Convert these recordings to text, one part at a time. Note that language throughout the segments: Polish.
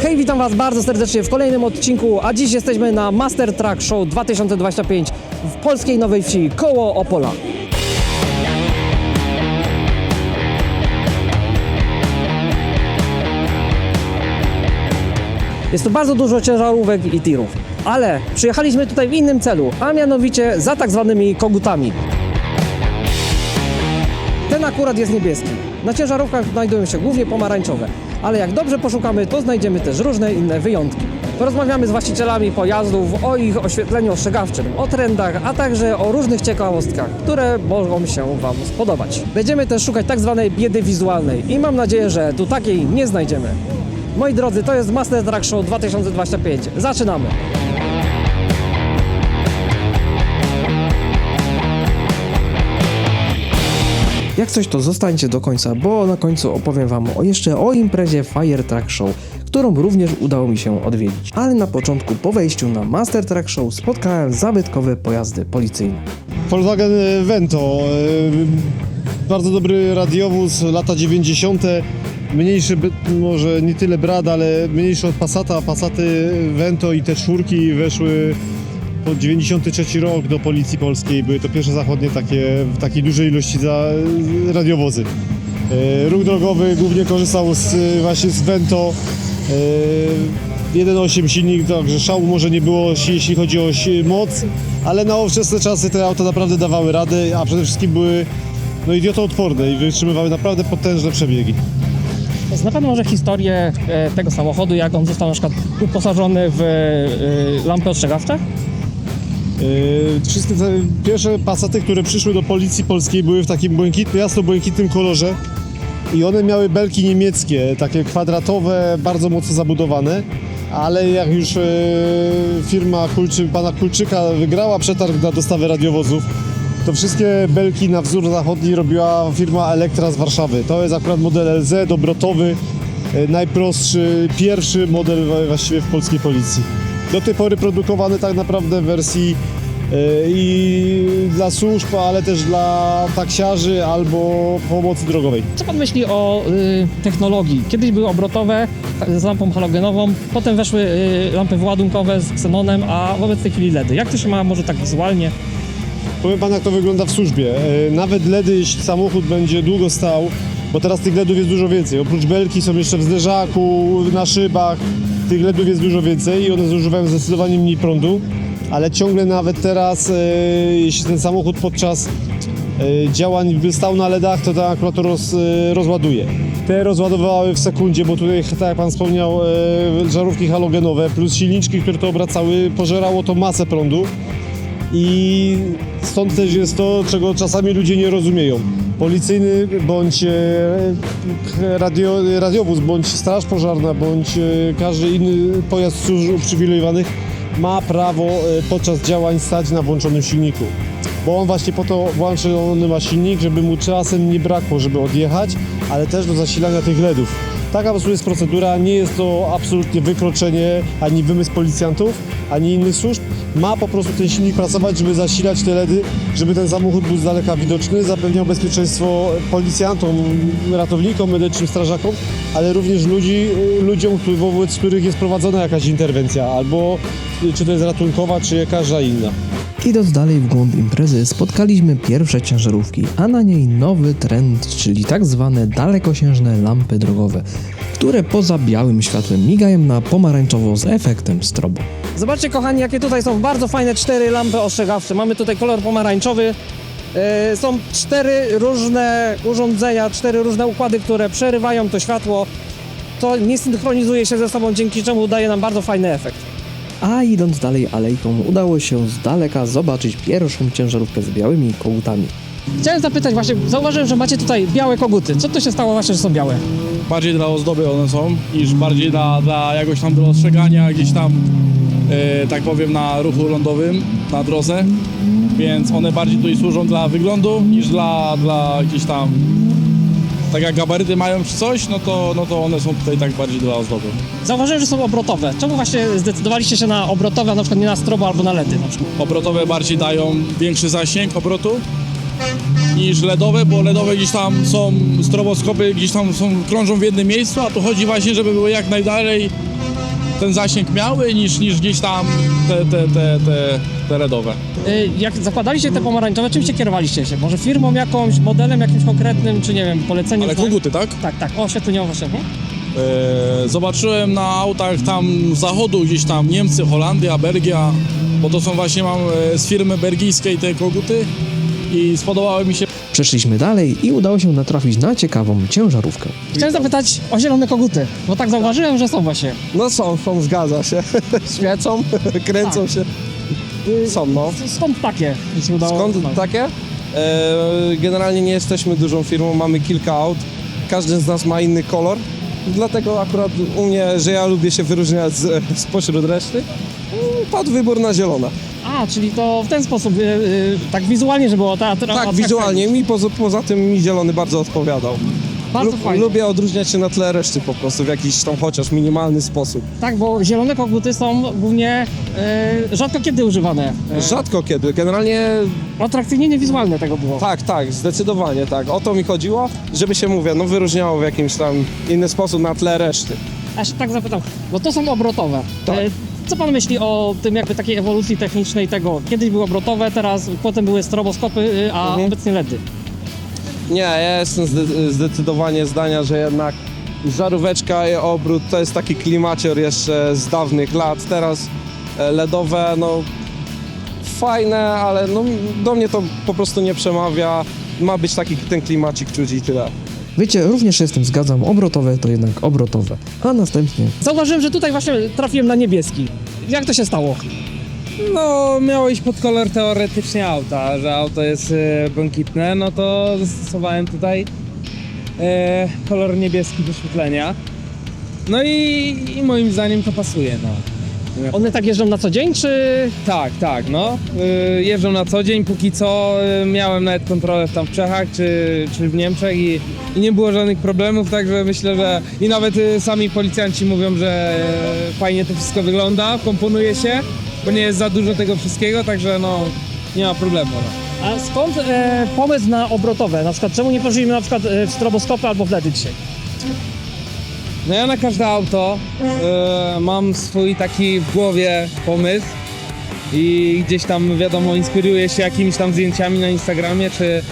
Hej, witam Was bardzo serdecznie w kolejnym odcinku, a dziś jesteśmy na Master Truck Show 2025 w polskiej Nowej Wsi, koło Opola. Jest tu bardzo dużo ciężarówek i tirów, ale przyjechaliśmy tutaj w innym celu, a mianowicie za tak zwanymi kogutami. Ten akurat jest niebieski. Na ciężarówkach znajdują się głównie pomarańczowe, ale jak dobrze poszukamy, to znajdziemy też różne inne wyjątki. Porozmawiamy z właścicielami pojazdów o ich oświetleniu ostrzegawczym, o trendach, a także o różnych ciekawostkach, które mogą się Wam spodobać. Będziemy też szukać tak zwanej biedy wizualnej i mam nadzieję, że tu takiej nie znajdziemy. Moi drodzy, to jest Master Truck Show 2025. Zaczynamy! Jak coś, to zostańcie do końca, bo na końcu opowiem Wam jeszcze o imprezie Fire Truck Show, którą również udało mi się odwiedzić. Ale na początku, po wejściu na Master Truck Show, spotkałem zabytkowe pojazdy policyjne. Volkswagen Vento, bardzo dobry radiowóz, lata 90. Mniejszy, może nie tyle brat, ale mniejszy od Passata. Passaty Vento i te czwórki weszły pod 93 rok do Policji Polskiej. Były to pierwsze zachodnie w takiej dużej ilości radiowozy. Ruch drogowy głównie korzystał właśnie z Vento. 1.8 silnik, także szału może nie było, jeśli chodzi o moc, ale na ówczesne czasy te auta naprawdę dawały radę, a przede wszystkim były idiotoodporne i wytrzymywały naprawdę potężne przebiegi. Zna Pan może historię tego samochodu, jak on został na przykład uposażony w lampy ostrzegawcze? Wszystkie te pierwsze Passaty, które przyszły do Policji Polskiej, były w takim jasno-błękitnym kolorze i one miały belki niemieckie, takie kwadratowe, bardzo mocno zabudowane, ale jak już firma pana Kulczyka wygrała przetarg na dostawę radiowozów, to wszystkie belki na wzór zachodni robiła firma Elektra z Warszawy. To jest akurat model LZ, obrotowy, najprostszy, pierwszy model właściwie w polskiej policji. Do tej pory produkowany tak naprawdę w wersji i dla służb, ale też dla taksiarzy albo pomocy drogowej. Co Pan myśli o technologii? Kiedyś były obrotowe z lampą halogenową, potem weszły lampy wyładunkowe z ksenonem, a wobec tej chwili LEDy. Jak to się ma może tak wizualnie? Powiem Pan, jak to wygląda w służbie. Nawet LEDy, jeśli samochód będzie długo stał, bo teraz tych LEDów jest dużo więcej. Oprócz belki są jeszcze w zderzaku, na szybach. Tych LEDów jest dużo więcej i one zużywają zdecydowanie mniej prądu, ale ciągle nawet teraz, jeśli ten samochód podczas działań by stał na LEDach, to ten akumulator rozładuje. Te rozładowały w sekundzie, bo tutaj, tak jak Pan wspomniał, żarówki halogenowe plus silniczki, które to obracały, pożerało to masę prądu. I stąd też jest to, czego czasami ludzie nie rozumieją. Policyjny bądź radiowóz, bądź straż pożarna, bądź każdy inny pojazd służb uprzywilejowanych ma prawo podczas działań stać na włączonym silniku. Bo on właśnie po to włączony ma silnik, żeby mu czasem nie brakło, żeby odjechać, ale też do zasilania tych LEDów. Taka po prostu jest procedura, nie jest to absolutnie wykroczenie, ani wymysł policjantów, ani innych służb. Ma po prostu ten silnik pracować, żeby zasilać te LEDy, żeby ten samochód był z daleka widoczny, zapewniał bezpieczeństwo policjantom, ratownikom medycznym, strażakom, ale również ludziom, wobec których jest prowadzona jakaś interwencja, albo czy to jest ratunkowa, czy jakaś inna. Idąc dalej w głąb imprezy, spotkaliśmy pierwsze ciężarówki, a na niej nowy trend, czyli tak zwane dalekosiężne lampy drogowe, które poza białym światłem migają na pomarańczowo z efektem strobo. Zobaczcie, kochani, jakie tutaj są bardzo fajne 4 lampy ostrzegawcze. Mamy tutaj kolor pomarańczowy. Są 4 różne urządzenia, 4 różne układy, które przerywają to światło. To nie synchronizuje się ze sobą, dzięki czemu daje nam bardzo fajny efekt. A idąc dalej alejką, udało się z daleka zobaczyć pierwszą ciężarówkę z białymi kogutami. Chciałem zapytać właśnie, zauważyłem, że macie tutaj białe koguty. Co to się stało właśnie, że są białe? Bardziej dla ozdoby one są, niż bardziej dla jakoś tam do ostrzegania gdzieś tam, tak powiem, na ruchu lądowym, na drodze. Więc one bardziej tutaj służą dla wyglądu, niż dla gdzieś tam, tak jak gabaryty mają czy coś, no to one są tutaj tak bardziej dla ozdoby. Zauważyłem, że są obrotowe. Czemu właśnie zdecydowaliście się na obrotowe, a na przykład nie na strobo albo na LEDy na przykład? Obrotowe bardziej dają większy zasięg obrotu niż LEDowe, bo LEDowe gdzieś tam są, stroboskopy gdzieś tam krążą w jednym miejscu, a tu chodzi właśnie, żeby były jak najdalej ten zasięg miały niż gdzieś tam te LEDowe. Jak zakładaliście te pomarańczowe, czym się kierowaliście się? Może firmą jakąś, modelem jakimś konkretnym, czy nie wiem, poleceniem? Ale koguty, tak? Tak, oświetleniowo właśnie. Zobaczyłem na autach tam z zachodu, gdzieś tam Niemcy, Holandia, Belgia, bo to są właśnie, mam z firmy belgijskiej te koguty i spodobały mi się. Przeszliśmy dalej i udało się natrafić na ciekawą ciężarówkę. Chciałem zapytać o zielone koguty, bo tak zauważyłem, że są właśnie. No są, zgadza się. Świecą, kręcą się. Są, no. Skąd takie się udało? Skąd takie? Generalnie nie jesteśmy dużą firmą, mamy kilka aut. Każdy z nas ma inny kolor. Dlatego akurat u mnie, że ja lubię się wyróżniać spośród reszty, padł wybór na zielone. A, czyli to w ten sposób, tak wizualnie, że było ta Tak, wizualnie. Mi poza tym mi zielony bardzo odpowiadał. Bardzo fajnie. Lubię odróżniać się na tle reszty po prostu w jakiś tam chociaż minimalny sposób. Tak, bo zielone koguty są głównie rzadko kiedy używane. Rzadko kiedy. Generalnie Atrakcyjnie wizualne tego było. tak, zdecydowanie tak. O to mi chodziło, żeby się, mówię, no wyróżniało w jakimś tam inny sposób na tle reszty. A się tak zapytam, bo to są obrotowe. Tak. Co pan myśli o tym jakby takiej ewolucji technicznej tego? Kiedyś były obrotowe, teraz potem były stroboskopy, a obecnie LEDy. Nie, ja jestem zdecydowanie zdania, że jednak żaróweczka i obrót to jest taki klimacior jeszcze z dawnych lat. Teraz LEDowe, no fajne, ale no, do mnie to po prostu nie przemawia. Ma być taki ten klimacik czuć i tyle. Wiecie, również się z tym zgadzam, obrotowe to jednak obrotowe. A następnie Zauważyłem, że tutaj właśnie trafiłem na niebieski. Jak to się stało? No, miało iść pod kolor teoretycznie auta, że auto jest błękitne, no to zastosowałem tutaj kolor niebieski wyświetlenia. No i moim zdaniem to pasuje, no. One tak jeżdżą na co dzień, czy... Tak, no. Jeżdżą na co dzień, póki co miałem nawet kontrolę tam w Czechach czy w Niemczech i nie było żadnych problemów, także myślę, że i nawet sami policjanci mówią, że fajnie to wszystko wygląda, komponuje się, bo nie jest za dużo tego wszystkiego, także no nie ma problemu. No. A skąd pomysł na obrotowe? Na przykład czemu nie poszliśmy na przykład w stroboskopy albo w LEDy dzisiaj? No ja na każde auto mam swój taki w głowie pomysł i gdzieś tam wiadomo inspiruję się jakimiś tam zdjęciami na Instagramie czy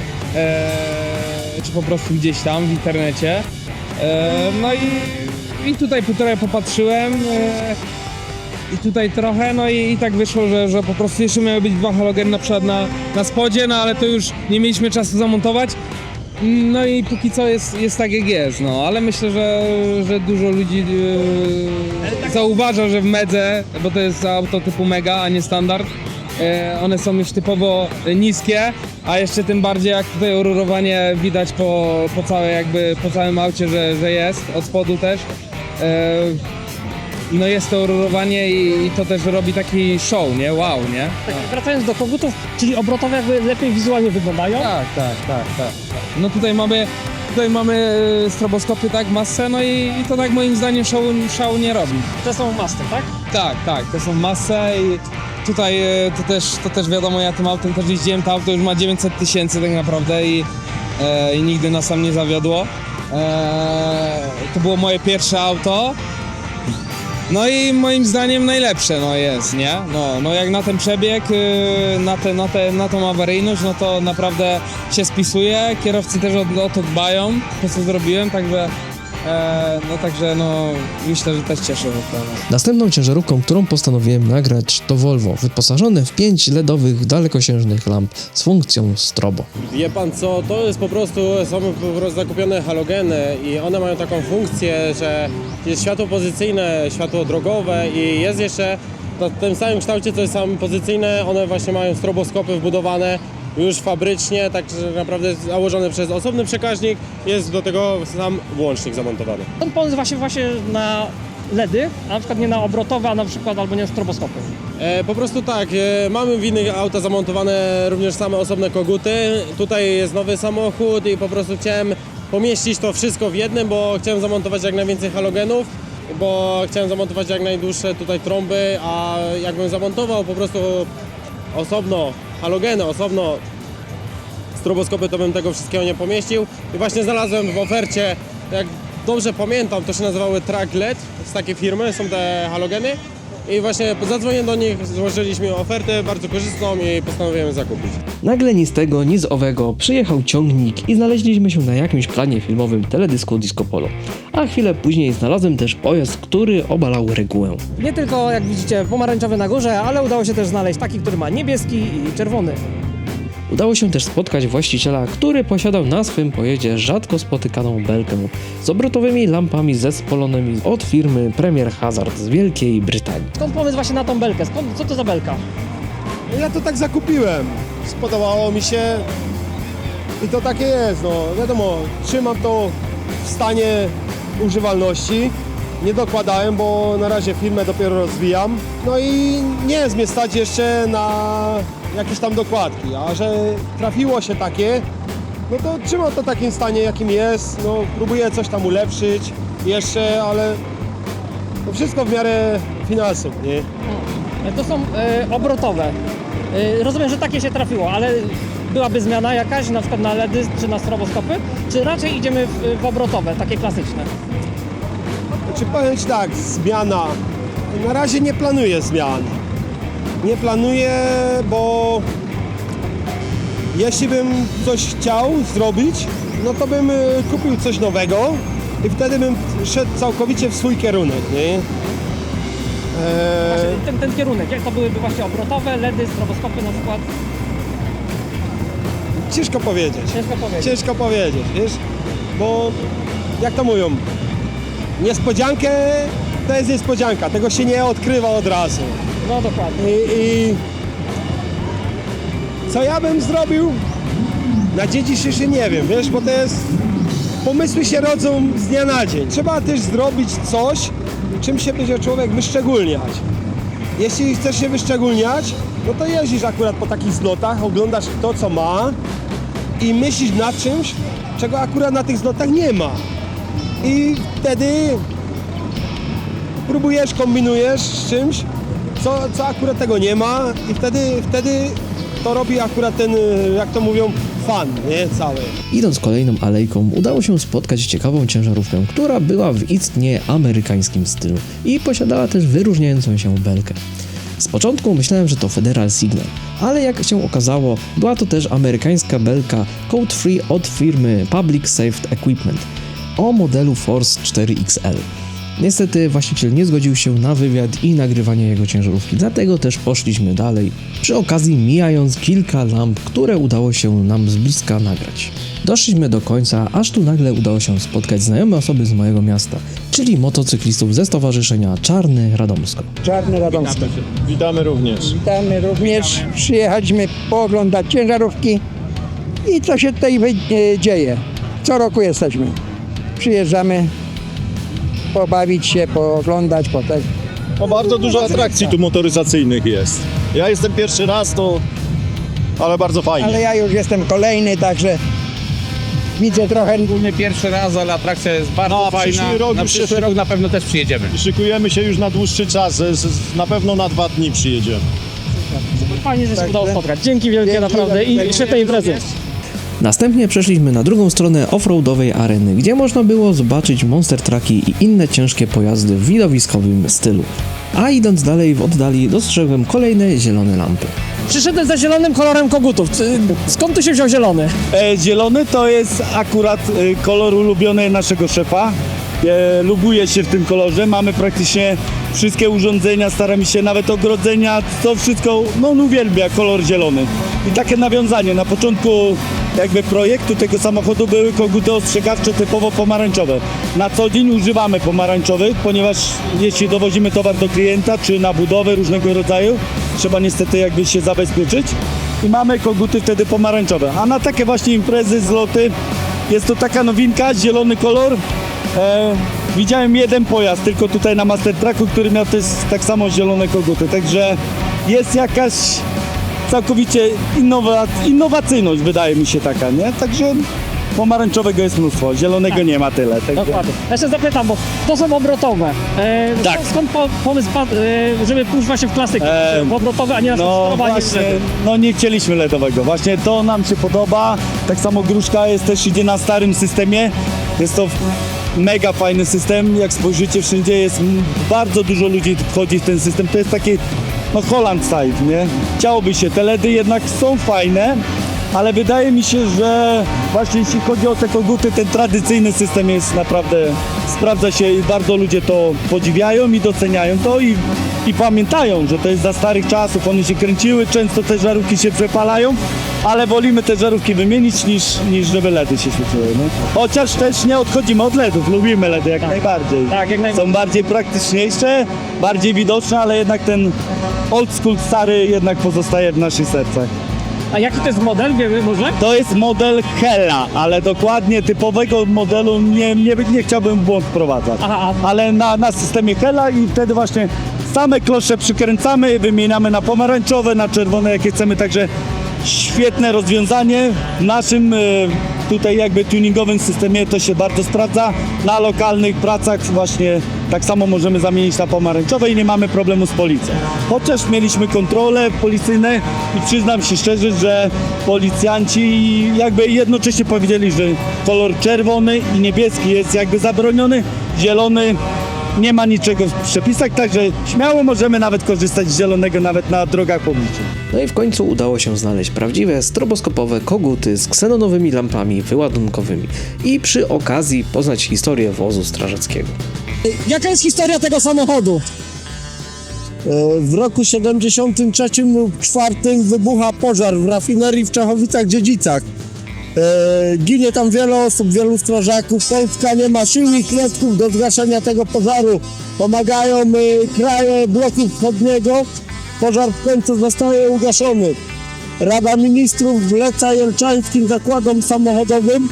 po prostu gdzieś tam w internecie. No i tutaj trochę popatrzyłem i tutaj trochę, no i tak wyszło, że po prostu jeszcze miały być dwa halogeny na przykład na spodzie, no ale to już nie mieliśmy czasu zamontować. No i póki co jest tak jak jest, no, ale myślę, że dużo ludzi zauważa, że w Medze, bo to jest auto typu Mega, a nie standard, one są już typowo niskie, a jeszcze tym bardziej jak tutaj rurowanie widać po całym aucie, że jest, od spodu też. No jest to rurowanie i to też robi taki show, nie? Wow, nie? Tak, wracając do kogutów, czyli obrotowe jakby lepiej wizualnie wyglądają? Tak. No tutaj mamy stroboskopy, tak, masę, no i to tak moim zdaniem szału nie robi. Te są master, tak? Tak, to są masę i tutaj to też wiadomo, ja tym autem też jeździłem, to auto już ma 900 000 tak naprawdę i nigdy nas tam nie zawiodło. To było moje pierwsze auto. No i moim zdaniem najlepsze jest, nie? No jak na ten przebieg, na tą awaryjność, no to naprawdę się spisuje. Kierowcy też o to dbają, to co zrobiłem, także myślę, że też cieszę się to. następną ciężarówką, którą postanowiłem nagrać, to Volvo, wyposażone w 5 LEDowych dalekosiężnych lamp z funkcją strobo. Wie pan co, to jest są po prostu zakupione halogeny i one mają taką funkcję, że jest światło pozycyjne, światło drogowe i jest jeszcze w tym samym kształcie, co jest samo pozycyjne, one właśnie mają stroboskopy wbudowane już fabrycznie, tak naprawdę założone przez osobny przekaźnik, jest do tego sam włącznik zamontowany. Ten pomysł właśnie na LEDy, a na przykład nie na obrotowe, a na przykład albo nie na stroboskopy. Po prostu tak, mamy w innych autach zamontowane również same osobne koguty. Tutaj jest nowy samochód i po prostu chciałem pomieścić to wszystko w jednym, bo chciałem zamontować jak najwięcej halogenów, bo chciałem zamontować jak najdłuższe tutaj trąby, a jakbym zamontował po prostu osobno halogeny, osobno stroboskopy, to bym tego wszystkiego nie pomieścił. I właśnie znalazłem w ofercie, jak dobrze pamiętam, to się nazywały Track LED z takiej firmy, są te halogeny. I właśnie zadzwoniłem do nich, złożyliśmy ofertę bardzo korzystną i postanowiłem zakupić. Nagle ni z tego, ni z owego przyjechał ciągnik i znaleźliśmy się na jakimś planie filmowym teledysku Disco Polo. A chwilę później znalazłem też pojazd, który obalał regułę. Nie tylko, jak widzicie, pomarańczowy na górze, ale udało się też znaleźć taki, który ma niebieski i czerwony. Udało się też spotkać właściciela, który posiadał na swym pojeździe rzadko spotykaną belkę z obrotowymi lampami zespolonymi od firmy Premier Hazard z Wielkiej Brytanii. Skąd pomysł właśnie na tą belkę? Co to za belka? Ja to tak zakupiłem. Spodobało mi się i to takie jest. No wiadomo, trzymam to w stanie używalności. Nie dokładałem, bo na razie firmę dopiero rozwijam. No i nie jest mnie stać jeszcze na jakieś tam dokładki, a że trafiło się takie, no to trzymam to w takim stanie, jakim jest. No próbuję coś tam ulepszyć jeszcze, ale to wszystko w miarę finansów, nie? To są obrotowe. Rozumiem, że takie się trafiło, ale byłaby zmiana jakaś, na przykład na LEDy czy na stroboskopy, czy raczej idziemy w obrotowe, takie klasyczne? Czy powiem Ci tak, zmiana. Na razie nie planuję zmian. Nie planuję, bo jeśli bym coś chciał zrobić, no to bym kupił coś nowego i wtedy bym szedł całkowicie w swój kierunek, nie? Właśnie ten kierunek, jak to byłyby właśnie obrotowe, LEDy, stroboskopy na przykład? Ciężko powiedzieć. Ciężko powiedzieć. Ciężko powiedzieć, wiesz? Bo jak to mówią, niespodziankę to jest niespodzianka, tego się nie odkrywa od razu. No dokładnie. I co ja bym zrobił? Na dzień dzisiejszy nie wiem, wiesz, bo to jest... Pomysły się rodzą z dnia na dzień. Trzeba też zrobić coś, czym się będzie człowiek wyszczególniać. Jeśli chcesz się wyszczególniać, no to jeździsz akurat po takich zlotach, oglądasz to, co ma i myślisz nad czymś, czego akurat na tych zlotach nie ma. I wtedy próbujesz, kombinujesz z czymś, co akurat tego nie ma i wtedy to robi akurat ten, jak to mówią, fan, nie? Cały. Idąc kolejną alejką, udało się spotkać ciekawą ciężarówkę, która była w istnie amerykańskim stylu i posiadała też wyróżniającą się belkę. Z początku myślałem, że to Federal Signal, ale jak się okazało, była to też amerykańska belka Code Free od firmy Public Safety Equipment o modelu Force 4XL. Niestety właściciel nie zgodził się na wywiad i nagrywanie jego ciężarówki, dlatego też poszliśmy dalej, przy okazji mijając kilka lamp, które udało się nam z bliska nagrać. Doszliśmy do końca, aż tu nagle udało się spotkać znajome osoby z mojego miasta, czyli motocyklistów ze Stowarzyszenia Czarny Radomsko. Czarny Radomski. Witamy również. Witamy również. Przyjechaliśmy pooglądać ciężarówki i co się tutaj dzieje. Co roku jesteśmy. Przyjeżdżamy pobawić się, pooglądać, potem. No bardzo dużo atrakcji tu motoryzacyjnych jest. Ja jestem pierwszy raz, ale bardzo fajnie. Ale ja już jestem kolejny, także widzę trochę. Ogólnie pierwszy raz, ale atrakcja jest bardzo No, fajna. przyszły rok Na już przyszły rok na pewno też przyjedziemy. Szykujemy się już na dłuższy czas, na pewno na 2 dni przyjedziemy. Fajnie, że się Tak, udało tak. spotkać. Dzięki wielkie naprawdę i świetnej imprezy. Następnie przeszliśmy na drugą stronę offroadowej areny, gdzie można było zobaczyć monster trucki i inne ciężkie pojazdy w widowiskowym stylu. A idąc dalej w oddali dostrzegłem kolejne zielone lampy. Przyszedłem za zielonym kolorem kogutów. Skąd tu się wziął zielony? Zielony to jest akurat kolor ulubiony naszego szefa. Lubuje się w tym kolorze. Mamy praktycznie wszystkie urządzenia, staramy się nawet ogrodzenia, to wszystko, no on uwielbia kolor zielony. I takie nawiązanie, na początku jakby projektu tego samochodu były koguty ostrzegawcze typowo pomarańczowe. Na co dzień używamy pomarańczowych, ponieważ jeśli dowozimy towar do klienta, czy na budowę różnego rodzaju, trzeba niestety jakby się zabezpieczyć i mamy koguty wtedy pomarańczowe. A na takie właśnie imprezy, zloty jest to taka nowinka, zielony kolor. Widziałem jeden pojazd tylko tutaj na Master Trucku, który miał też tak samo zielone koguty, także jest jakaś całkowicie innowacyjność, wydaje mi się taka, nie? Także pomarańczowego jest mnóstwo, zielonego nie ma tyle. Także... Dokładnie. Jeszcze zapytam, bo to są obrotowe. Tak. Skąd pomysł padł, żeby pójść właśnie w klasykę? W obrotowe, a nie na No sterowanie właśnie, LEDy? no nie chcieliśmy LEDowego, właśnie to nam się podoba, tak samo gruszka jest też idzie na starym systemie, jest to mega fajny system. Jak spojrzycie, wszędzie jest bardzo dużo ludzi wchodzi w ten system. To jest taki no Holland style, nie? Chciałoby się, te LEDy jednak są fajne, ale wydaje mi się, że właśnie jeśli chodzi o te koguty, ten tradycyjny system jest naprawdę, sprawdza się i bardzo ludzie to podziwiają i doceniają to i pamiętają, że to jest za starych czasów, one się kręciły, często te żarówki się przepalają, ale wolimy te żarówki wymienić niż żeby LEDy się świeciły. No. Chociaż też nie odchodzimy od LEDów, lubimy LEDy jak najbardziej. Tak, jak najbardziej. Są bardziej praktyczniejsze, bardziej widoczne, ale jednak ten old school stary jednak pozostaje w naszych sercach. A jaki to jest model, wiemy może? To jest model Hella, ale dokładnie typowego modelu nie chciałbym w błąd wprowadzać. Aha. Ale na systemie Hella i wtedy właśnie same klosze przykręcamy, wymieniamy na pomarańczowe, na czerwone jakie chcemy, także świetne rozwiązanie. W naszym tutaj jakby tuningowym systemie to się bardzo sprawdza. Na lokalnych pracach właśnie tak samo możemy zamienić na pomarańczowe i nie mamy problemu z policją. Chociaż mieliśmy kontrole policyjne i przyznam się szczerze, że policjanci jakby jednocześnie powiedzieli, że kolor czerwony i niebieski jest jakby zabroniony, zielony nie ma niczego w przepisach, także śmiało możemy nawet korzystać z zielonego nawet na drogach publicznych. No i w końcu udało się znaleźć prawdziwe stroboskopowe koguty z ksenonowymi lampami wyładunkowymi i przy okazji poznać historię wozu strażackiego. Jaka jest historia tego samochodu? W roku 73-4 wybucha pożar w rafinerii w Czechowicach-Dziedzicach. Ginie tam wiele osób, wielu strażaków. Polska nie ma sił i środków do zgaszenia tego pożaru. Pomagają kraje bloku wschodniego. Pożar w końcu zostaje ugaszony. Rada Ministrów zleca jelczańskim zakładom samochodowym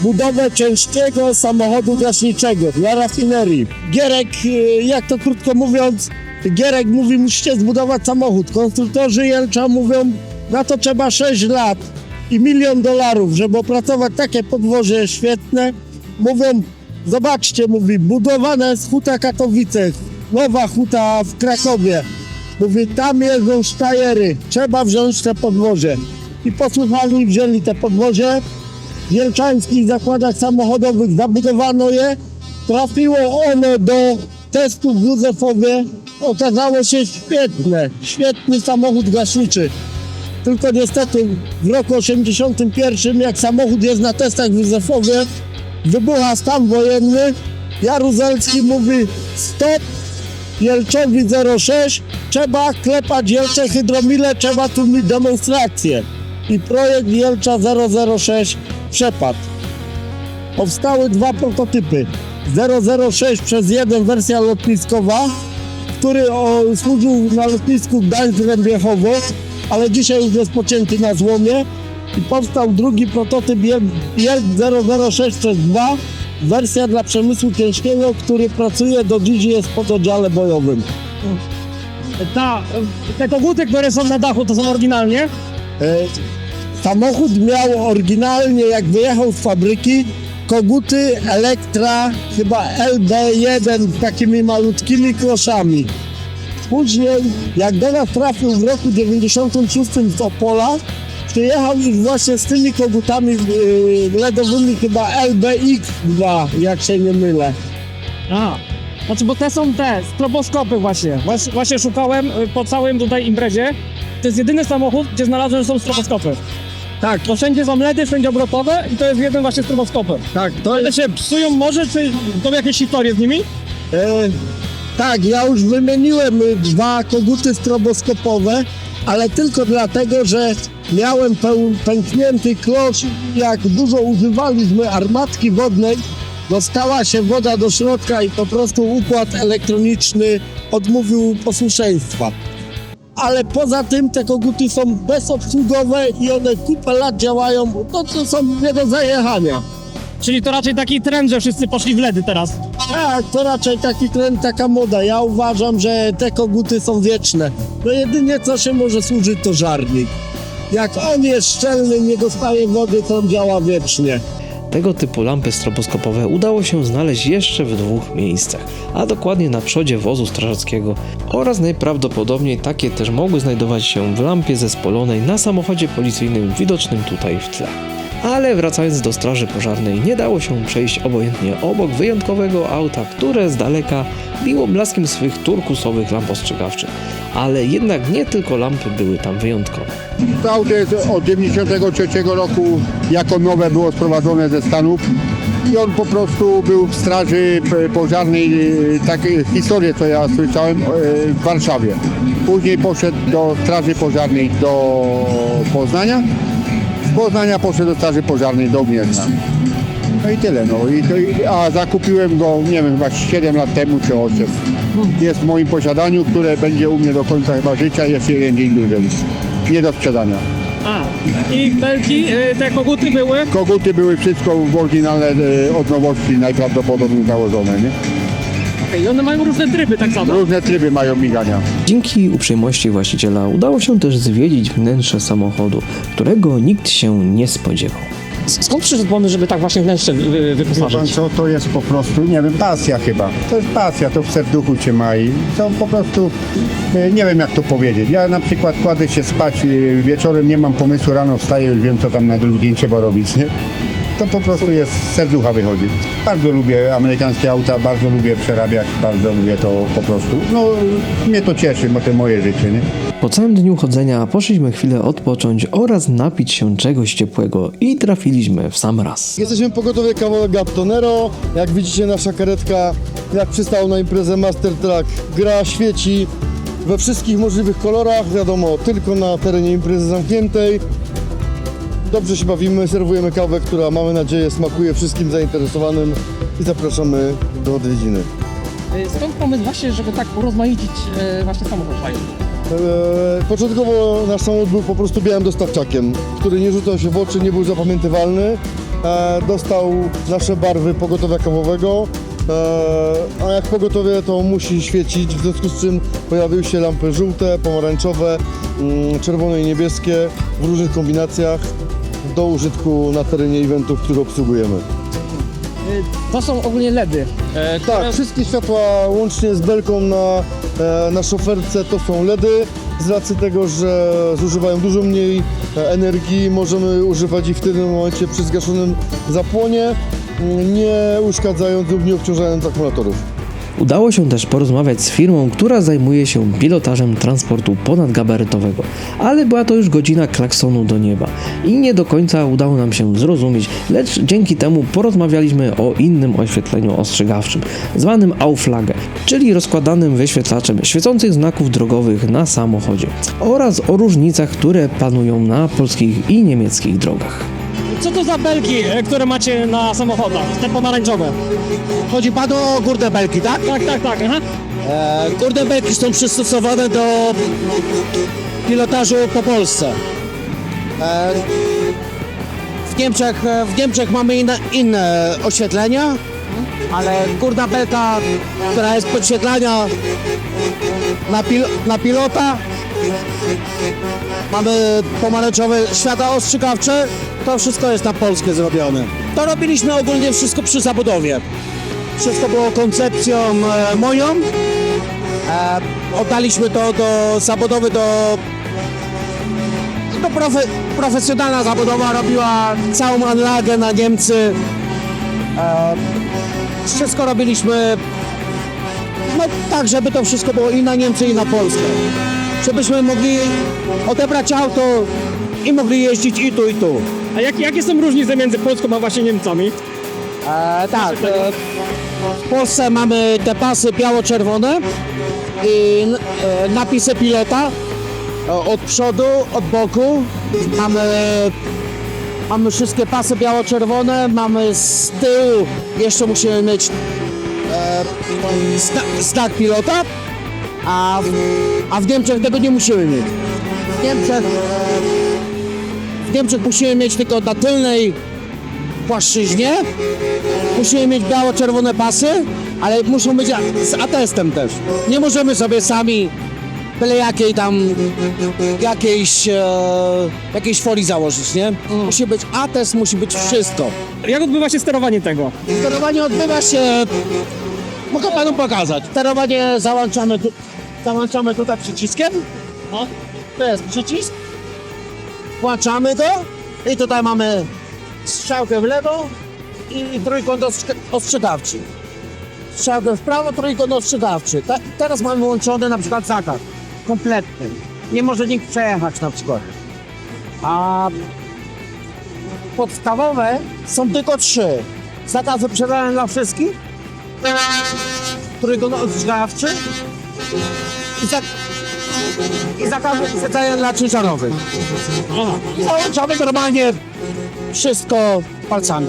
budowę ciężkiego samochodu gaśniczego dla rafinerii. Gierek, jak to krótko mówiąc, Gierek mówi, musicie zbudować samochód. Konstruktorzy Jelcza mówią, na to trzeba 6 lat i $1 milion, żeby opracować takie podwozie świetne. Mówią, zobaczcie, mówi, budowane jest huta Katowice, nowa huta w Krakowie. Mówi, tam jeżdżą sztajery, trzeba wziąć te podwozie. I posłuchali i wzięli te podwozie. W jelczańskich zakładach samochodowych zabudowano je. Trafiło ono do testów w Józefowie. Okazało się świetny samochód gaśniczy. Tylko niestety w roku 81, jak samochód jest na testach w Józefowie, wybucha stan wojenny. Jaruzelski mówi stop, Jelczowi 06, trzeba klepać Jelcze hydromile, trzeba tu mieć demonstrację. I projekt Jelcza 006 przepadł. Powstały 2 prototypy. 006 przez 1 wersja lotniskowa, który służył na lotnisku Gdańsk-Rębiechowo, ale dzisiaj już jest pocięty na złomie. I powstał drugi prototyp Jelcz 006 przez 2, wersja dla przemysłu ciężkiego, który pracuje do dziś jest pod oddziale bojowym. Te koguty, które są na dachu, to są oryginalnie? Samochód miał oryginalnie, jak wyjechał z fabryki, koguty Elektra, chyba LB1 z takimi malutkimi kloszami. Później, jak do nas trafił w roku 96 z Opola, przyjechał już właśnie z tymi kogutami LEDowymi, chyba LBX2, jak się nie mylę. Znaczy, bo te są te stroboskopy właśnie szukałem po całym tutaj imprezie. To jest jedyny samochód, gdzie znalazłem, że są stroboskopy. Tak, to wszędzie są LEDy, wszędzie obrotowe i to jest jeden właśnie stroboskopem. Tak, to one się psują może, czy są jakieś historie z nimi? Tak, ja już wymieniłem 2 koguty stroboskopowe, ale tylko dlatego, że miałem pęknięty klosz. Jak dużo używaliśmy armatki wodnej, dostała się woda do środka i po prostu układ elektroniczny odmówił posłuszeństwa. Ale poza tym te koguty są bezobsługowe i one kupę lat działają, to są nie do zajechania. Czyli to raczej taki trend, że wszyscy poszli w LEDy teraz. Tak, to raczej taki trend, taka moda. Ja uważam, że te koguty są wieczne. No jedynie co się może służyć to żarnik. Jak on jest szczelny, nie dostaje wody, to on działa wiecznie. Tego typu lampy stroboskopowe udało się znaleźć jeszcze w 2 miejscach, a dokładnie na przodzie wozu strażackiego oraz najprawdopodobniej takie też mogły znajdować się w lampie zespolonej na samochodzie policyjnym widocznym tutaj w tle. Ale wracając do straży pożarnej, nie dało się przejść obojętnie obok wyjątkowego auta, które z daleka biło blaskiem swych turkusowych lamp ostrzegawczych. Ale jednak nie tylko lampy były tam wyjątkowe. To auto jest od 1993 roku, jako nowe było sprowadzone ze Stanów i on po prostu był w straży pożarnej, takie historie co ja słyszałem, w Warszawie. Później poszedł do straży pożarnej do Poznania, z Poznania poszedł do straży pożarnej do Gniezna. No i tyle, no. A zakupiłem go, nie wiem, chyba 7 lat temu czy 8. Jest w moim posiadaniu, które będzie u mnie do końca chyba życia, jest jeden dzień dłużej. Nie do sprzedania. A, i belki, te koguty były? Koguty były wszystko w oryginalne od nowości najprawdopodobniej założone, nie? I one mają różne tryby tak samo. Różne tryby mają migania. Dzięki uprzejmości właściciela udało się też zwiedzić wnętrze samochodu, którego nikt się nie spodziewał. Skąd przyszedł pomysł, żeby tak właśnie wnętrze Wie wyposażyć? pan co, to jest po prostu, nie wiem, pasja chyba. To jest pasja, to w serduchu cię ma i to po prostu, nie wiem jak to powiedzieć. Ja na przykład kładę się spać wieczorem, nie mam pomysłu, rano wstaję, już wiem co tam na drugi dzień trzeba robić, nie? To po prostu jest z serducha wychodzi. Bardzo lubię amerykańskie auta, bardzo lubię przerabiać, bardzo lubię to po prostu. No, mnie to cieszy, bo to moje życie, nie? Po całym dniu chodzenia poszliśmy chwilę odpocząć oraz napić się czegoś ciepłego i trafiliśmy w sam raz. Jesteśmy pogotowie kawałek Gattonero. Jak widzicie, nasza karetka, jak przystało na imprezę Master Track, gra, świeci we wszystkich możliwych kolorach, wiadomo, tylko na terenie imprezy zamkniętej. Dobrze się bawimy, serwujemy kawę, która mamy nadzieję smakuje wszystkim zainteresowanym i zapraszamy do odwiedziny. Skąd pomysł właśnie, żeby tak urozmaicić właśnie samochód? Początkowo nasz samochód był po prostu białym dostawczakiem, który nie rzucał się w oczy, nie był zapamiętywalny. Dostał nasze barwy pogotowia kawowego, a jak pogotowie to musi świecić, w związku z czym pojawiły się lampy żółte, pomarańczowe, czerwone i niebieskie w różnych kombinacjach do użytku na terenie eventów, które obsługujemy. To są ogólnie LEDy. Tak, wszystkie światła łącznie z belką na szoferce to są LEDy. Z racji tego, że zużywają dużo mniej energii, możemy używać ich w tym momencie przy zgaszonym zapłonie, nie uszkadzając lub nie obciążając akumulatorów. Udało się też porozmawiać z firmą, która zajmuje się pilotażem transportu ponadgabarytowego, ale była to już godzina klaksonu do nieba i nie do końca udało nam się zrozumieć, lecz dzięki temu porozmawialiśmy o innym oświetleniu ostrzegawczym, zwanym Auflagge, czyli rozkładanym wyświetlaczem świecących znaków drogowych na samochodzie oraz o różnicach, które panują na polskich i niemieckich drogach. Co to za belki, które macie na samochodach? Te pomarańczowe. Chodzi panu o górne belki, tak? Tak, aha. Górne belki są przystosowane do pilotażu po Polsce. W Niemczech mamy inne oświetlenia, ale górna belka, która jest podświetlania na pilota, mamy pomarańczowe światła ostrzegawcze, to wszystko jest na Polskę zrobione. To robiliśmy ogólnie wszystko przy zabudowie. Wszystko było koncepcją moją. Oddaliśmy to do zabudowy, profesjonalna zabudowa robiła całą anlagę na Niemcy. Wszystko robiliśmy tak, żeby to wszystko było i na Niemcy, i na Polskę. Żebyśmy mogli odebrać auto i mogli jeździć i tu, i tu. A jakie są różnice między Polską a właśnie Niemcami? W Polsce mamy te pasy biało-czerwone i napisy pilota od przodu, od boku. Mamy wszystkie pasy biało-czerwone, mamy z tyłu, jeszcze musimy mieć znak pilota, a w Niemczech tego nie musimy mieć. W Niemczech musimy mieć tylko na tylnej płaszczyźnie, musimy mieć biało-czerwone pasy, ale muszą być z atestem też. Nie możemy sobie sami byle jakiejś folii założyć, nie? Musi być atest, musi być wszystko. Jak odbywa się sterowanie tego? Sterowanie odbywa się... Mogę panu pokazać. Sterowanie załączamy tutaj przyciskiem. To jest przycisk. Włączamy to i tutaj mamy strzałkę w lewo i trójkąt ostrzegawczy. Strzałkę w prawo, trójkąt ostrzegawczy. Teraz mamy włączony na przykład zakaz kompletny. Nie może nikt przejechać na przykład. A podstawowe są tylko 3. Zakaz wyprzedzania dla wszystkich, trójkąt ostrzegawczy i zakaz wyprzedzania dla ciężarowych. I załączamy normalnie wszystko palcami.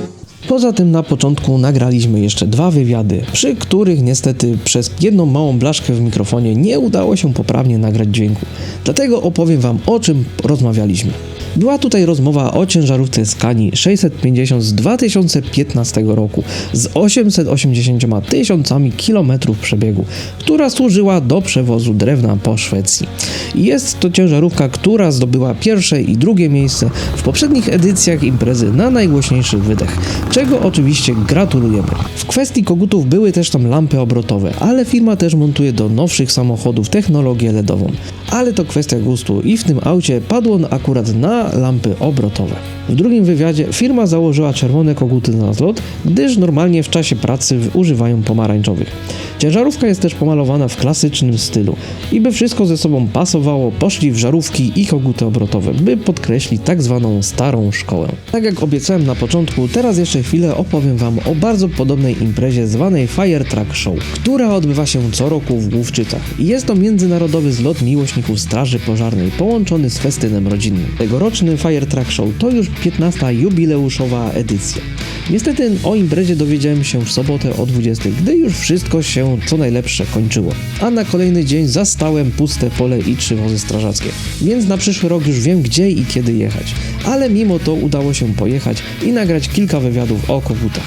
Poza tym na początku nagraliśmy jeszcze 2 wywiady, przy których niestety przez jedną małą blaszkę w mikrofonie nie udało się poprawnie nagrać dźwięku. Dlatego opowiem Wam, o czym rozmawialiśmy. Była tutaj rozmowa o ciężarówce Scanii 650 z 2015 roku z 880 tysiącami kilometrów przebiegu, która służyła do przewozu drewna po Szwecji. Jest to ciężarówka, która zdobyła pierwsze i drugie miejsce w poprzednich edycjach imprezy na najgłośniejszy wydech, czego oczywiście gratulujemy. W kwestii kogutów były też tam lampy obrotowe, ale firma też montuje do nowszych samochodów technologię LEDową. Ale to kwestia gustu i w tym aucie padło on akurat na lampy obrotowe. W drugim wywiadzie firma założyła czerwone koguty na zlot, gdyż normalnie w czasie pracy używają pomarańczowych. Ciężarówka jest też pomalowana w klasycznym stylu i by wszystko ze sobą pasowało, poszli w żarówki i koguty obrotowe, by podkreślić tak zwaną starą szkołę. Tak jak obiecałem na początku, teraz jeszcze chwilę opowiem Wam o bardzo podobnej imprezie zwanej Fire Truck Show, która odbywa się co roku w Główczycach. Jest to międzynarodowy zlot miłośników straży pożarnej połączony z festynem rodzinnym. Tegoroczny Fire Truck Show to już 15. jubileuszowa edycja. Niestety o imprezie dowiedziałem się w sobotę o 20, gdy już wszystko się co najlepsze kończyło. A na kolejny dzień zastałem puste pole i 3 wozy strażackie. Więc na przyszły rok już wiem, gdzie i kiedy jechać. Ale mimo to udało się pojechać i nagrać kilka wywiadów o kogutach.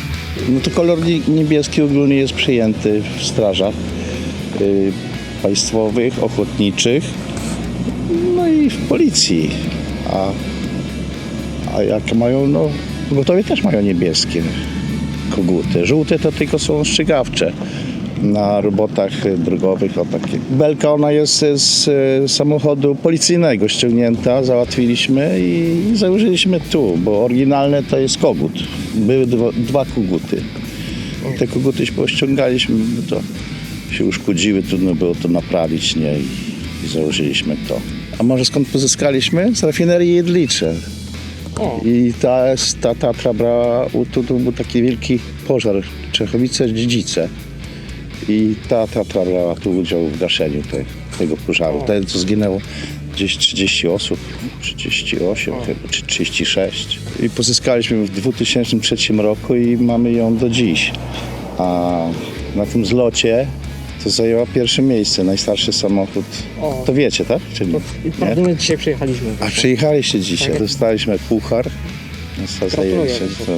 No to kolor niebieski ogólnie jest przyjęty w strażach państwowych, ochotniczych, no i w policji. A jak mają, no pogotowie też mają niebieskie koguty. Żółte to tylko są ostrzegawcze na robotach drogowych. O takie. Belka ona jest z samochodu policyjnego ściągnięta, załatwiliśmy i założyliśmy tu, bo oryginalne to jest kogut. Były 2 koguty. Te koguty pościągaliśmy, bo to się uszkodziły, trudno było to naprawić, nie? I założyliśmy to. A może skąd pozyskaliśmy? Z rafinerii Jedlicze. I ta Tatra brała, tu był taki wielki pożar, Czechowice-Dziedzice. I ta Tatra brała tu udział w gaszeniu tego pożaru. Wtedy to zginęło gdzieś 30 osób, 38 chyba, czy 36. I pozyskaliśmy w 2003 roku i mamy ją do dziś. A na tym zlocie to zajęła pierwsze miejsce, najstarszy samochód. To wiecie, tak? Czy nie? My dzisiaj przyjechaliśmy. A przyjechaliście dzisiaj. Dostaliśmy puchar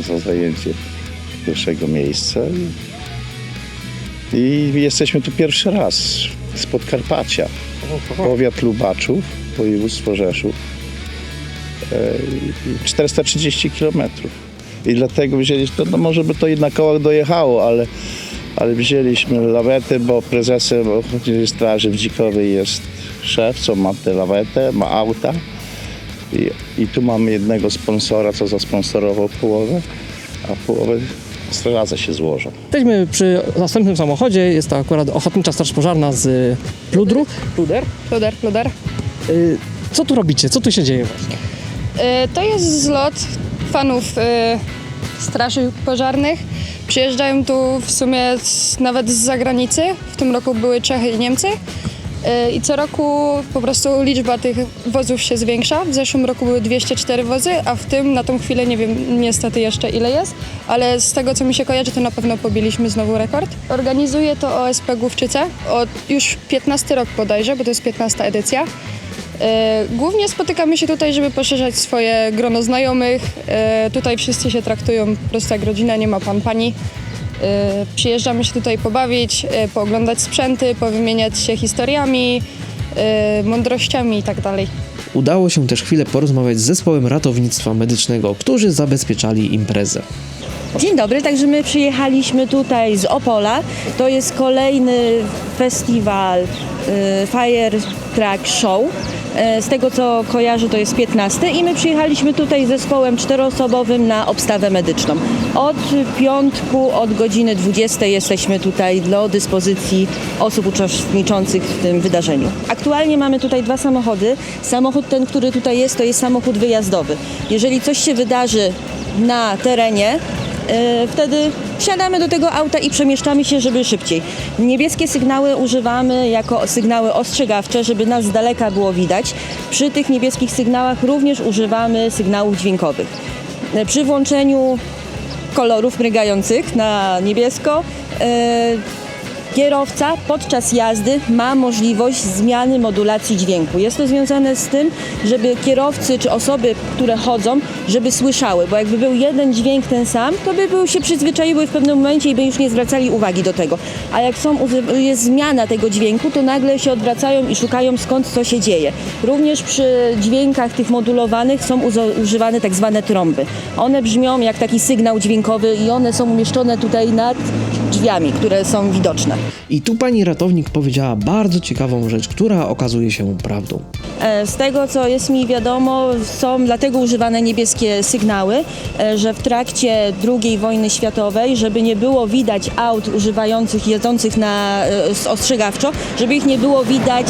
za zajęcie pierwszego miejsca. I jesteśmy tu pierwszy raz z Podkarpacia. Powiat Lubaczów, województwo Rzeszów. 430 km. I dlatego wzięliśmy, no może by to na kołach dojechało, ale wzięliśmy lawetę, bo prezesem Ochotniczej Straży w Dzikowej jest szef, co ma tę lawetę, ma auta. I tu mamy jednego sponsora, co zasponsorował połowę, a połowę strażacy się złożą. Jesteśmy przy następnym samochodzie, jest to akurat Ochotnicza Straż Pożarna z Pludru. Pluder. Co tu robicie? Co tu się dzieje właśnie? To jest zlot fanów straży pożarnych. Przyjeżdżają tu w sumie nawet z zagranicy. W tym roku były Czechy i Niemcy. I co roku po prostu liczba tych wozów się zwiększa. W zeszłym roku były 204 wozy, a w tym na tą chwilę nie wiem niestety jeszcze ile jest, ale z tego co mi się kojarzy, to na pewno pobiliśmy znowu rekord. Organizuje to OSP Główczyce od już 15 rok bodajże, bo to jest 15 edycja. Głównie spotykamy się tutaj, żeby poszerzać swoje grono znajomych. Tutaj wszyscy się traktują po prostu jak rodzina, nie ma pan, pani. Przyjeżdżamy się tutaj pobawić, pooglądać sprzęty, powymieniać się historiami, mądrościami i tak dalej. Udało się też chwilę porozmawiać z zespołem ratownictwa medycznego, którzy zabezpieczali imprezę. Dzień dobry, także my przyjechaliśmy tutaj z Opola. To jest kolejny festiwal Fire Truck Show. Z tego co kojarzę, to jest 15 i my przyjechaliśmy tutaj z zespołem 4-osobowym na obstawę medyczną. Od piątku, od godziny 20 jesteśmy tutaj do dyspozycji osób uczestniczących w tym wydarzeniu. Aktualnie mamy tutaj 2 samochody. Samochód ten, który tutaj jest, to jest samochód wyjazdowy. Jeżeli coś się wydarzy na terenie, wtedy wsiadamy do tego auta i przemieszczamy się, żeby szybciej. Niebieskie sygnały używamy jako sygnały ostrzegawcze, żeby nas z daleka było widać. Przy tych niebieskich sygnałach również używamy sygnałów dźwiękowych. Przy włączeniu kolorów mrygających na niebiesko kierowca podczas jazdy ma możliwość zmiany modulacji dźwięku. Jest to związane z tym, żeby kierowcy czy osoby, które chodzą, żeby słyszały, bo jakby był jeden dźwięk ten sam, to by się przyzwyczaiły w pewnym momencie i by już nie zwracali uwagi do tego. A jak jest zmiana tego dźwięku, to nagle się odwracają i szukają skąd co się dzieje. Również przy dźwiękach tych modulowanych są używane tak zwane trąby. One brzmią jak taki sygnał dźwiękowy i one są umieszczone tutaj nad drzwiami, które są widoczne. I tu pani ratownik powiedziała bardzo ciekawą rzecz, która okazuje się prawdą. Z tego, co jest mi wiadomo, są dlatego używane niebieskie sygnały, że w trakcie II wojny światowej, żeby nie było widać aut jedzących ostrzegawczo, żeby ich nie było widać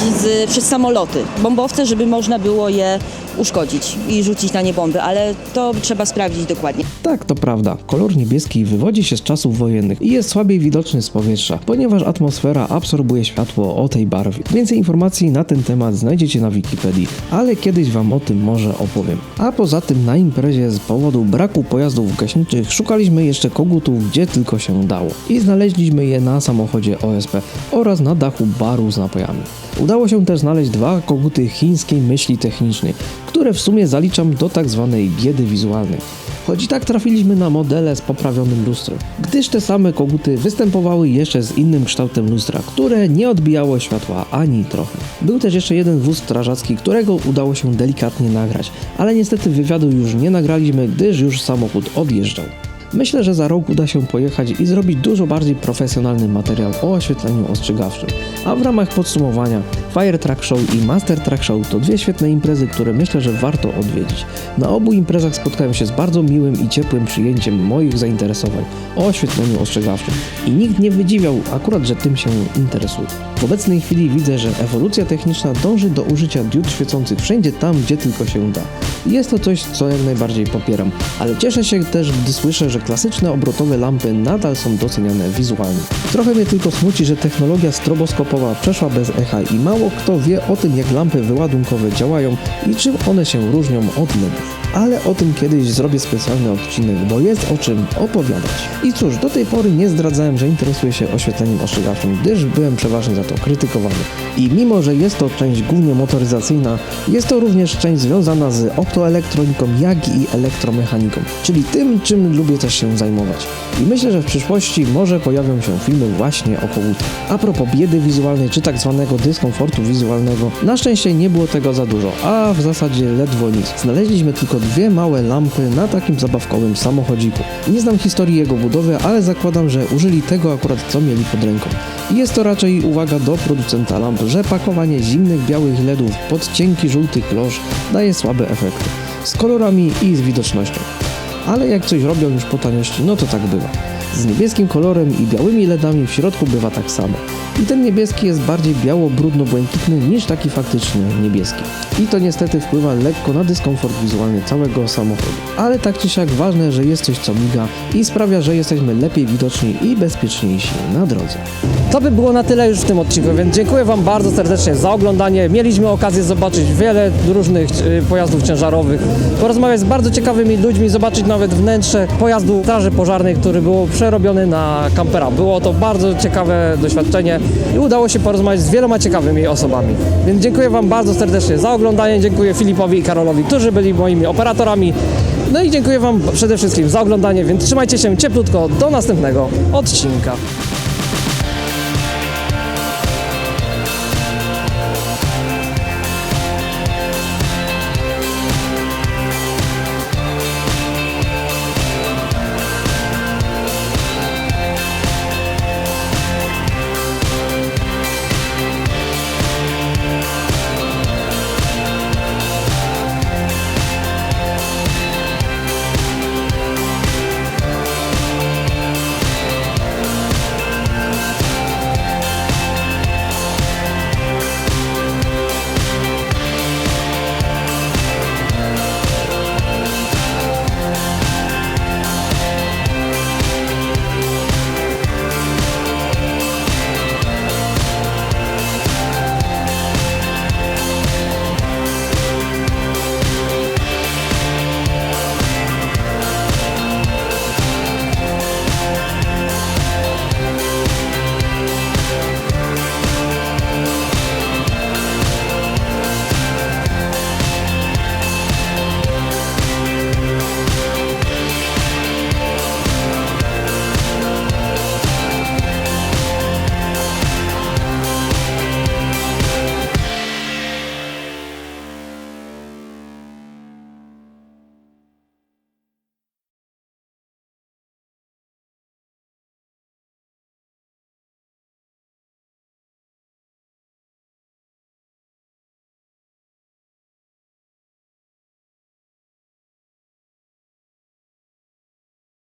przez samoloty, bombowce, żeby można było je uszkodzić i rzucić na nie bomby, ale to trzeba sprawdzić dokładnie. Tak, to prawda. Kolor niebieski wywodzi się z czasów wojennych i jest słabiej widoczny z powietrza, ponieważ atmosfera absorbuje światło o tej barwie. Więcej informacji na ten temat znajdziecie na Wikipedii, ale kiedyś wam o tym może opowiem. A poza tym na imprezie z powodu braku pojazdów gaśniczych szukaliśmy jeszcze kogutów gdzie tylko się dało i znaleźliśmy je na samochodzie OSP oraz na dachu baru z napojami. Udało się też znaleźć 2 koguty chińskiej myśli technicznej, które w sumie zaliczam do tak zwanej biedy wizualnej. Choć i tak trafiliśmy na modele z poprawionym lustrem, gdyż te same koguty występowały jeszcze z innym kształtem lustra, które nie odbijało światła ani trochę. Był też jeszcze jeden wóz strażacki, którego udało się delikatnie nagrać, ale niestety wywiadu już nie nagraliśmy, gdyż już samochód odjeżdżał. Myślę, że za rok uda się pojechać i zrobić dużo bardziej profesjonalny materiał o oświetleniu ostrzegawczym. A w ramach podsumowania Fire Truck Show i Master Truck Show to 2 świetne imprezy, które myślę, że warto odwiedzić. Na obu imprezach spotkałem się z bardzo miłym i ciepłym przyjęciem moich zainteresowań o oświetleniu ostrzegawczym i nikt nie wydziwiał akurat, że tym się interesuje. W obecnej chwili widzę, że ewolucja techniczna dąży do użycia diod świecących wszędzie tam, gdzie tylko się da. Jest to coś, co jak najbardziej popieram, ale cieszę się też, gdy słyszę, że klasyczne obrotowe lampy nadal są doceniane wizualnie. Trochę mnie tylko smuci, że technologia stroboskopowa przeszła bez echa i mało kto wie o tym, jak lampy wyładunkowe działają i czym one się różnią od LEDów. Ale o tym kiedyś zrobię specjalny odcinek, bo jest o czym opowiadać. I cóż, do tej pory nie zdradzałem, że interesuję się oświetleniem ostrzegawczym, gdyż byłem przeważnie za to krytykowany. I mimo, że jest to część głównie motoryzacyjna, jest to również część związana z optoelektroniką, jak i elektromechaniką, czyli tym, czym lubię też się zajmować. I myślę, że w przyszłości może pojawią się filmy właśnie o kogutach. A propos biedy wizualnej, czy tak zwanego dyskomfortu wizualnego, na szczęście nie było tego za dużo, a w zasadzie ledwo nic. Znaleźliśmy tylko 2 małe lampy na takim zabawkowym samochodziku. Nie znam historii jego budowy, ale zakładam, że użyli tego akurat co mieli pod ręką. I jest to raczej uwaga do producenta lamp, że pakowanie zimnych białych LEDów pod cienki żółty klosz daje słabe efekty. Z kolorami i z widocznością. Ale jak coś robią już po taniości, no to tak bywa. Z niebieskim kolorem i białymi LEDami w środku bywa tak samo. I ten niebieski jest bardziej biało-brudno-błękitny niż taki faktycznie niebieski. I to niestety wpływa lekko na dyskomfort wizualny całego samochodu. Ale tak czy siak ważne, że jest coś co miga i sprawia, że jesteśmy lepiej widoczni i bezpieczniejsi na drodze. To by było na tyle już w tym odcinku, więc dziękuję Wam bardzo serdecznie za oglądanie. Mieliśmy okazję zobaczyć wiele różnych pojazdów ciężarowych, porozmawiać z bardzo ciekawymi ludźmi, zobaczyć nawet wnętrze pojazdu straży pożarnej, który był przerobiony na kampera. Było to bardzo ciekawe doświadczenie i udało się porozmawiać z wieloma ciekawymi osobami. Więc dziękuję Wam bardzo serdecznie za oglądanie, dziękuję Filipowi i Karolowi, którzy byli moimi operatorami. No i dziękuję Wam przede wszystkim za oglądanie, więc trzymajcie się cieplutko do następnego odcinka.